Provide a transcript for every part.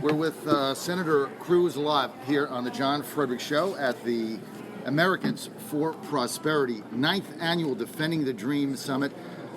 We're with Senator Cruz live here on the John Fredericks Show at the Americans for Prosperity 9th Annual Defending the Dream Summit.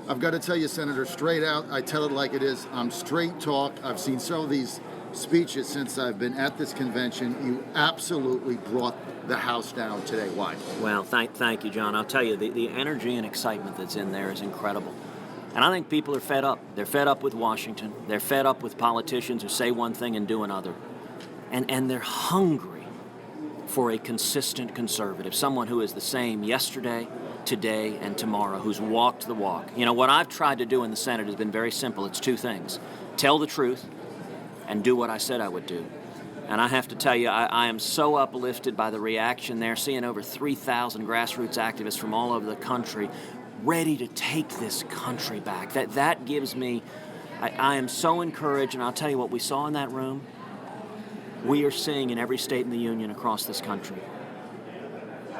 I've got to tell you, Senator, straight out, I tell it like it is. I'm straight talk. I've seen some of these speeches since I've been at this convention. You absolutely brought the house down today. Why? Well, thank you, John. I'll tell you, the energy and excitement that's in there is incredible. And I think people are fed up. They're fed up with Washington. They're fed up with politicians who say one thing and do another. And they're hungry for a consistent conservative, someone who is the same yesterday, today, and tomorrow, who's walked the walk. You know, what I've tried to do in the Senate has been very simple. It's two things: tell the truth and do what I said I would do. And I have to tell you, I am so uplifted by the reaction there, seeing over 3,000 grassroots activists from all over the country ready to take this country back. That gives me, I am so encouraged, and I'll tell you what we saw in that room, we are seeing in every state in the union across this country.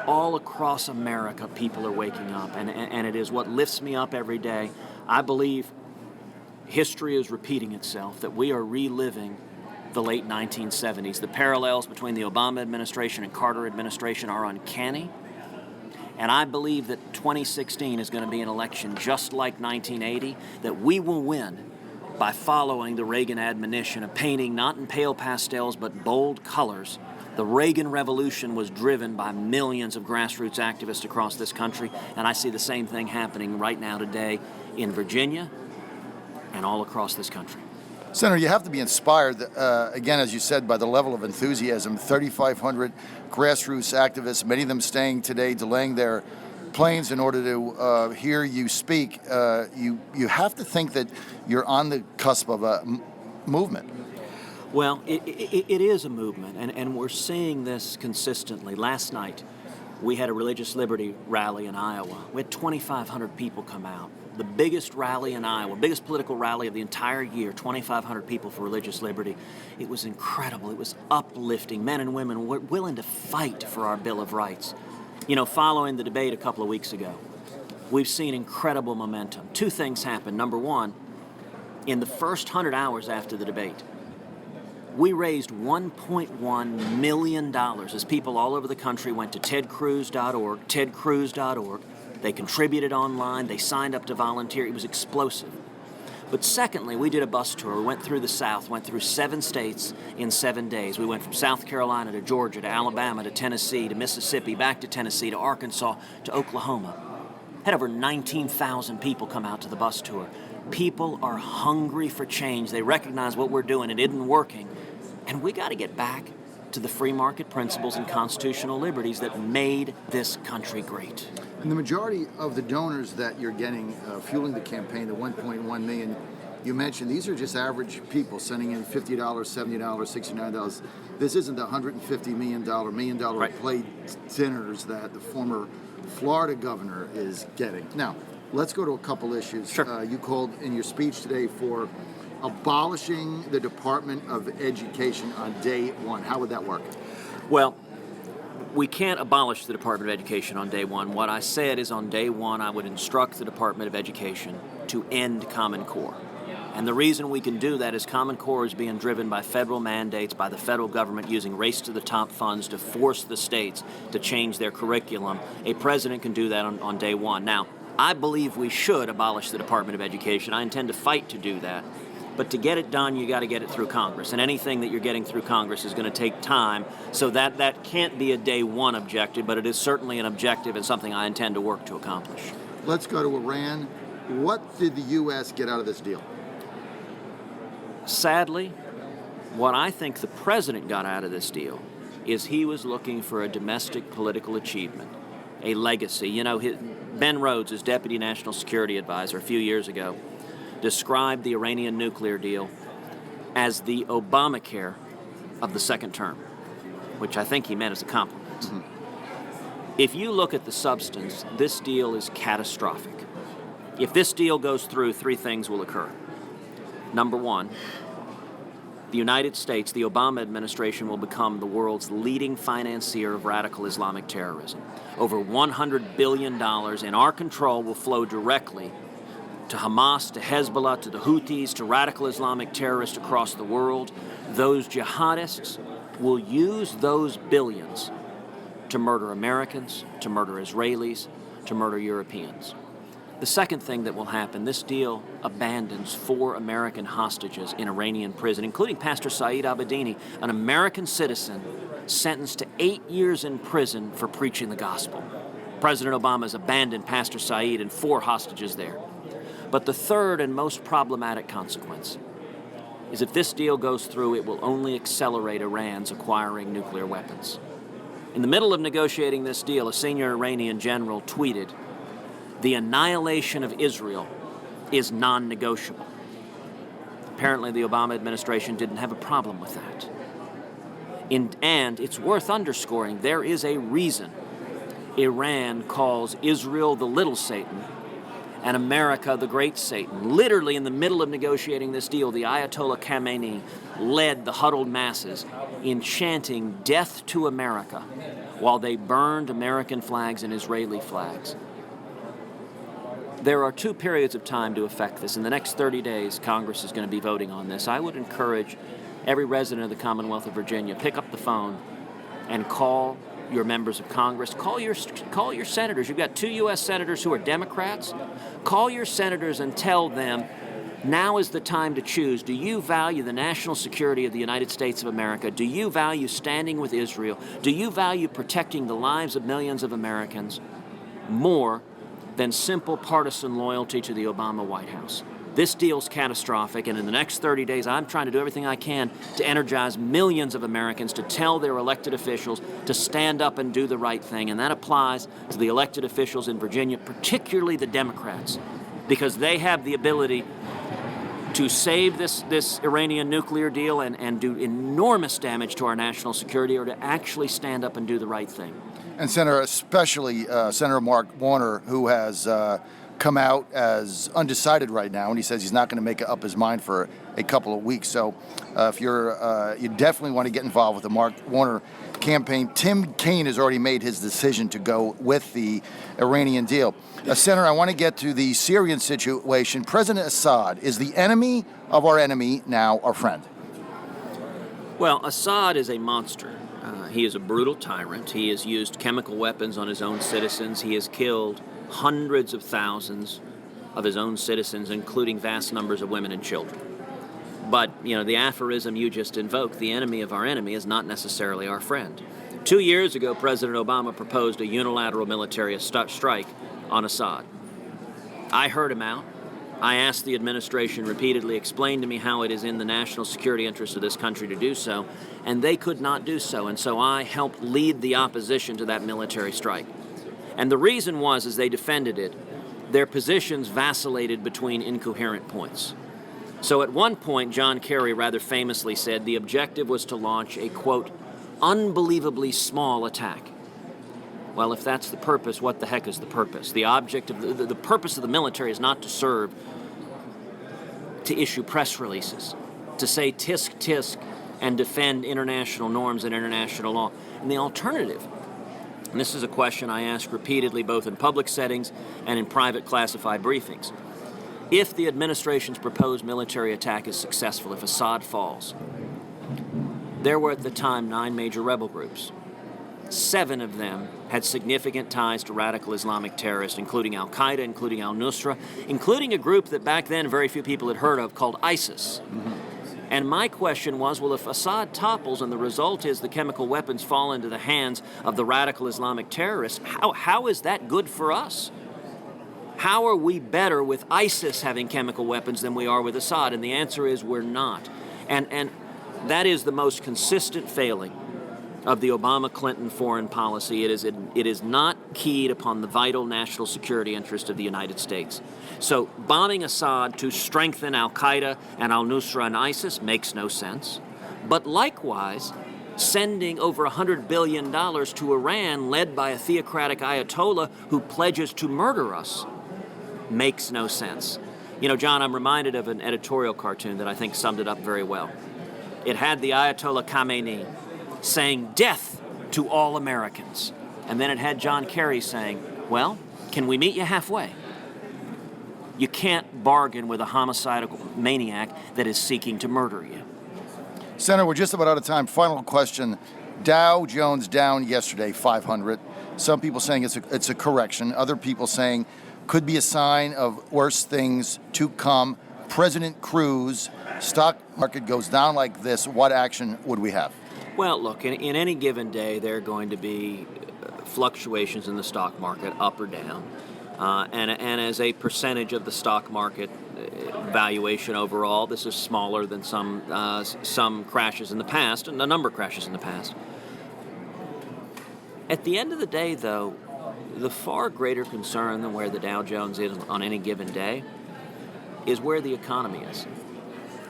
All across America, people are waking up, and it is what lifts me up every day. I believe history is repeating itself, that we are reliving the late 1970s. The parallels between the Obama administration and Carter administration are uncanny. And I believe that 2016 is going to be an election just like 1980, that we will win by following the Reagan admonition of painting not in pale pastels but bold colors. The Reagan Revolution was driven by millions of grassroots activists across this country, and I see the same thing happening right now today in Virginia and all across this country. Senator, you have to be inspired, again, as you said, by the level of enthusiasm. 3,500 grassroots activists, many of them staying today, delaying their planes in order to hear you speak. You have to think that you're on the cusp of a movement. Well, it is a movement, and we're seeing this consistently. Last night, we had a religious liberty rally in Iowa. We had 2,500 people come out. The biggest rally in Iowa, biggest political rally of the entire year, 2,500 people for religious liberty. It was incredible. It was uplifting. Men and women were willing to fight for our Bill of Rights. You know, following the debate a couple of weeks ago, we've seen incredible momentum. Two things happened. Number one, in the first 100 hours after the debate, we raised $1.1 million as people all over the country went to tedcruz.org, tedcruz.org. They contributed online. They signed up to volunteer. It was explosive. But secondly, we did a bus tour. We went through the South, went through 7 states in 7 days. We went from South Carolina to Georgia to Alabama to Tennessee to Mississippi, back to Tennessee to Arkansas to Oklahoma. Had over 19,000 people come out to the bus tour. People are hungry for change. They recognize what we're doing. It isn't working. And we got to get back to the free market principles and constitutional liberties that made this country great. And the majority of the donors that you're getting fueling the campaign, the 1.1 million you mentioned, these are just average people sending in $50, $70, $69. This isn't the $150 million right. plate dinners that the former Florida governor is getting. Now, let's go to a couple issues. Sure. You called in your speech today for abolishing the Department of Education on day one. How would that work? Well, we can't abolish the Department of Education on day one. What I said is on day one, I would instruct the Department of Education to end Common Core. And the reason we can do that is Common Core is being driven by federal mandates, by the federal government using race-to-the-top funds to force the states to change their curriculum. A president can do that on day one. Now, I believe we should abolish the Department of Education. I intend to fight to do that. But to get it done, you got to get it through Congress. And anything that you're getting through Congress is going to take time. So that can't be a day one objective, but it is certainly an objective and something I intend to work to accomplish. Let's go to Iran. What did the U.S. get out of this deal? Sadly, what I think the president got out of this deal is he was looking for a domestic political achievement, a legacy. You know, Ben Rhodes, his deputy national security advisor a few years ago, described the Iranian nuclear deal as the Obamacare of the second term, which I think he meant as a compliment. Mm-hmm. If you look at the substance, this deal is catastrophic. If this deal goes through, 3 things will occur. Number one, the United States, the Obama administration, will become the world's leading financier of radical Islamic terrorism. Over $100 billion in our control will flow directly to Hamas, to Hezbollah, to the Houthis, to radical Islamic terrorists across the world, those jihadists will use those billions to murder Americans, to murder Israelis, to murder Europeans. The second thing that will happen, this deal abandons 4 American hostages in Iranian prison, including Pastor Saeed Abedini, an American citizen sentenced to 8 years in prison for preaching the gospel. President Obama has abandoned Pastor Saeed and 4 hostages there. But the third and most problematic consequence is if this deal goes through, it will only accelerate Iran's acquiring nuclear weapons. In the middle of negotiating this deal, a senior Iranian general tweeted, "The annihilation of Israel is non-negotiable." Apparently, the Obama administration didn't have a problem with that. And it's worth underscoring, there is a reason Iran calls Israel the little Satan and America the great Satan. Literally, in the middle of negotiating this deal, the Ayatollah Khamenei led the huddled masses in chanting death to America while they burned American flags and Israeli flags. There are 2 periods of time to effect this. In the next 30 days, Congress is going to be voting on this. I would encourage every resident of the Commonwealth of Virginia, pick up the phone and call your members of Congress. Call your senators. You've got 2 U.S. senators who are Democrats. Call your senators and tell them, now is the time to choose. Do you value the national security of the United States of America? Do you value standing with Israel? Do you value protecting the lives of millions of Americans more than simple partisan loyalty to the Obama White House? This deal's catastrophic, and in the next 30 days, I'm trying to do everything I can to energize millions of Americans to tell their elected officials to stand up and do the right thing. And that applies to the elected officials in Virginia, particularly the Democrats, because they have the ability to save this Iranian nuclear deal and do enormous damage to our national security, or to actually stand up and do the right thing. And Senator, especially Senator Mark Warner, who has come out as undecided right now, and he says he's not going to make up his mind for a couple of weeks. So if you definitely want to get involved with the Mark Warner campaign. Tim Kaine has already made his decision to go with the Iranian deal. Senator, I want to get to the Syrian situation. President Assad is the enemy of our enemy, now our friend. Well, Assad is a monster. He is a brutal tyrant. He has used chemical weapons on his own citizens. He has killed hundreds of thousands of his own citizens, including vast numbers of women and children. But, the aphorism you just invoked, the enemy of our enemy, is not necessarily our friend. 2 years ago, President Obama proposed a unilateral military strike on Assad. I heard him out. I asked the administration repeatedly, explain to me how it is in the national security interest of this country to do so, and they could not do so. And so I helped lead the opposition to that military strike. And the reason was, as they defended it, their positions vacillated between incoherent points. So at one point, John Kerry rather famously said the objective was to launch a, quote, unbelievably small attack. Well, if that's the purpose, what the heck is the purpose? The object of the purpose of the military is not to serve to issue press releases, to say tisk tisk and defend international norms and international law. And the alternative, and this is a question I ask repeatedly both in public settings and in private classified briefings. If the administration's proposed military attack is successful, if Assad falls, there were at the time 9 major rebel groups. 7 of them had significant ties to radical Islamic terrorists, including Al-Qaeda, including al-Nusra, including a group that back then very few people had heard of called ISIS. Mm-hmm. And my question was, well, if Assad topples and the result is the chemical weapons fall into the hands of the radical Islamic terrorists, how is that good for us? How are we better with ISIS having chemical weapons than we are with Assad? And the answer is we're not. And that is the most consistent failing of the Obama-Clinton foreign policy. It is not keyed upon the vital national security interest of the United States. So bombing Assad to strengthen Al-Qaeda and al-Nusra and ISIS makes no sense. But likewise, sending over $100 billion to Iran, led by a theocratic Ayatollah who pledges to murder us, makes no sense. John, I'm reminded of an editorial cartoon that I think summed it up very well. It had the Ayatollah Khamenei saying death to all Americans. And then it had John Kerry saying, well, can we meet you halfway? You can't bargain with a homicidal maniac that is seeking to murder you. Senator, we're just about out of time. Final question. Dow Jones down yesterday, 500. Some people saying it's a correction. Other people saying could be a sign of worse things to come. President Cruz, stock market goes down like this. What action would we have? Well, look, in any given day, there are going to be fluctuations in the stock market, up or down. And as a percentage of the stock market valuation overall, this is smaller than some crashes in the past, and a number of crashes in the past. At the end of the day, though, the far greater concern than where the Dow Jones is on any given day is where the economy is.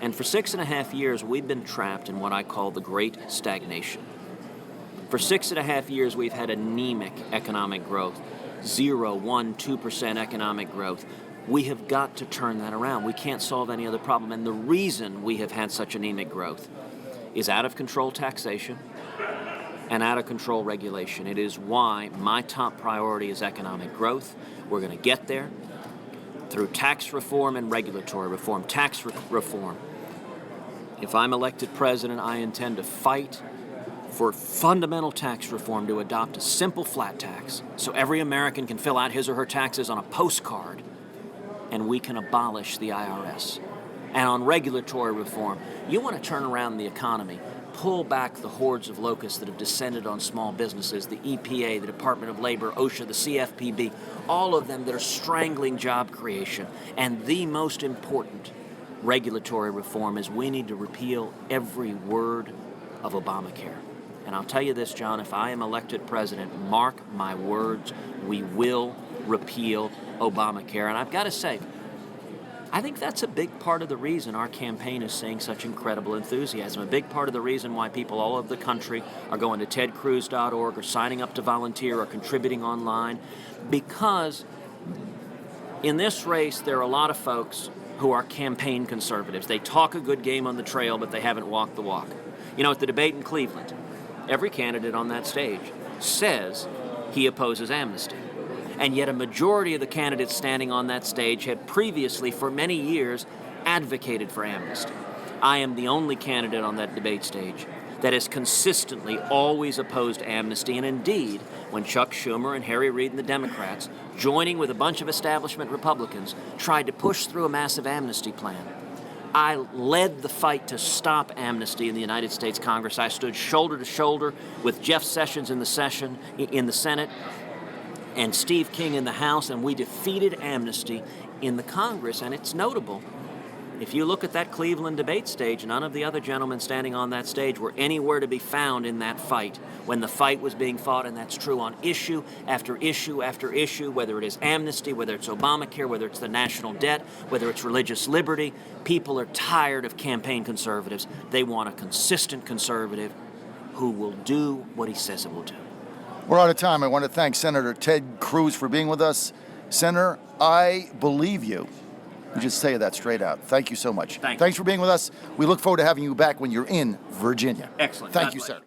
And for 6.5 years, we've been trapped in what I call the Great Stagnation. For 6.5 years, we've had anemic economic growth, 0, 1, 2% economic growth. We have got to turn that around. We can't solve any other problem. And the reason we have had such anemic growth is out of control taxation and out of control regulation. It is why my top priority is economic growth. We're going to get there through tax reform and regulatory reform. Tax reform. If I'm elected president, I intend to fight for fundamental tax reform to adopt a simple flat tax so every American can fill out his or her taxes on a postcard and we can abolish the IRS. And on regulatory reform, you want to turn around the economy, pull back the hordes of locusts that have descended on small businesses, the EPA, the Department of Labor, OSHA, the CFPB, all of them that are strangling job creation. And the most important regulatory reform is we need to repeal every word of Obamacare. And I'll tell you this, John, if I am elected president, mark my words, we will repeal Obamacare. And I've got to say, I think that's a big part of the reason our campaign is seeing such incredible enthusiasm. A big part of the reason why people all over the country are going to tedcruz.org or signing up to volunteer or contributing online. Because in this race, there are a lot of folks who are campaign conservatives. They talk a good game on the trail, but they haven't walked the walk. You know, at the debate in Cleveland, every candidate on that stage says he opposes amnesty. And yet a majority of the candidates standing on that stage had previously, for many years, advocated for amnesty. I am the only candidate on that debate stage that has consistently always opposed amnesty. And indeed, when Chuck Schumer and Harry Reid and the Democrats, joining with a bunch of establishment Republicans, tried to push through a massive amnesty plan, I led the fight to stop amnesty in the United States Congress. I stood shoulder to shoulder with Jeff Sessions in the Senate, and Steve King in the House, and we defeated amnesty in the Congress. And it's notable, if you look at that Cleveland debate stage, none of the other gentlemen standing on that stage were anywhere to be found in that fight when the fight was being fought. And that's true on issue after issue after issue, whether it is amnesty, whether it's Obamacare, whether it's the national debt, whether it's religious liberty. People are tired of campaign conservatives. They want a consistent conservative who will do what he says it will do. We're out of time. I want to thank Senator Ted Cruz for being with us. Senator, I believe you. You just say that straight out. Thank you so much. Thanks for being with us. We look forward to having you back when you're in Virginia. Excellent. Thank you, sir.